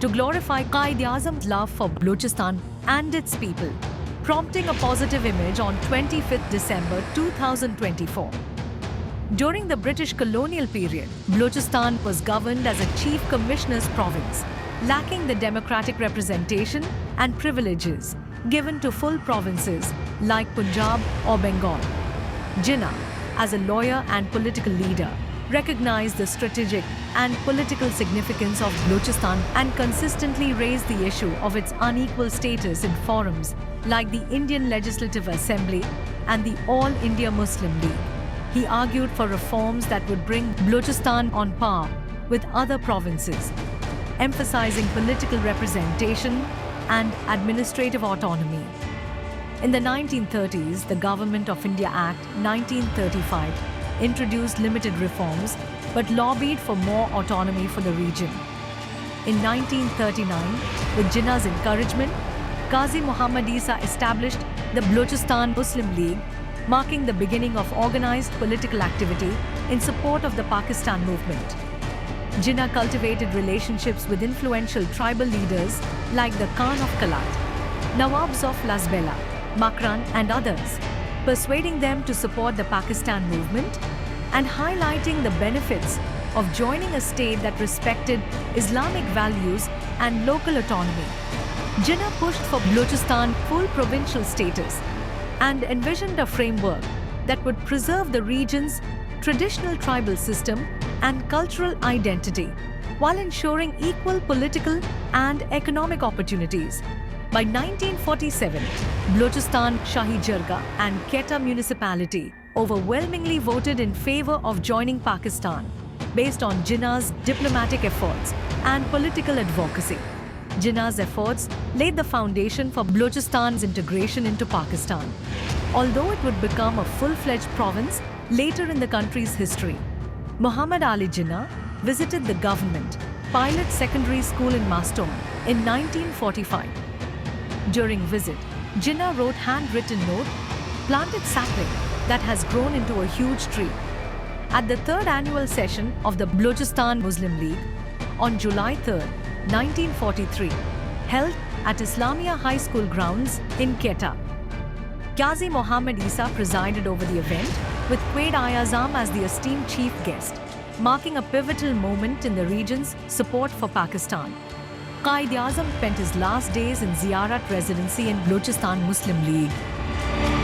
to glorify Quaid-e-Azam's love for Balochistan and its people, prompting a positive image on 25th December 2024. During the British colonial period, Balochistan was governed as a chief commissioner's province, lacking the democratic representation and privileges given to full provinces like Punjab or Bengal. Jinnah, as a lawyer and political leader, recognized the strategic and political significance of Balochistan and consistently raised the issue of its unequal status in forums like the Indian Legislative Assembly and the All India Muslim League. He argued for reforms that would bring Balochistan on par with other provinces, emphasizing political representation and administrative autonomy. In the 1930s, the Government of India Act 1935 introduced limited reforms but lobbied for more autonomy for the region. In 1939, with Jinnah's encouragement, Qazi Muhammad Isa established the Balochistan Muslim League, marking the beginning of organized political activity in support of the Pakistan movement. Jinnah cultivated relationships with influential tribal leaders like the Khan of Kalat, Nawabs of Lasbela, Makran and others, persuading them to support the Pakistan movement and highlighting the benefits of joining a state that respected Islamic values and local autonomy. Jinnah pushed for Balochistan full provincial status and envisioned a framework that would preserve the region's traditional tribal system and cultural identity while ensuring equal political and economic opportunities. By 1947, Balochistan, Shahi Jargah and Quetta municipality overwhelmingly voted in favor of joining Pakistan based on Jinnah's diplomatic efforts and political advocacy. Jinnah's efforts laid the foundation for Balochistan's integration into Pakistan, although it would become a full-fledged province later in the country's history. Muhammad Ali Jinnah visited the government pilot secondary school in Mastone in 1945. During visit, Jinnah wrote handwritten note, planted sapling that has grown into a huge tree. At the third annual session of the Balochistan Muslim League on July 3, 1943, held at Islamia High School grounds in Quetta, Qazi Muhammad Isa presided over the event with Quaid-e-Azam as the esteemed chief guest, marking a pivotal moment in the region's support for Pakistan. Quaid-e-Azam spent his last days in Ziyarat residency in Balochistan Muslim League.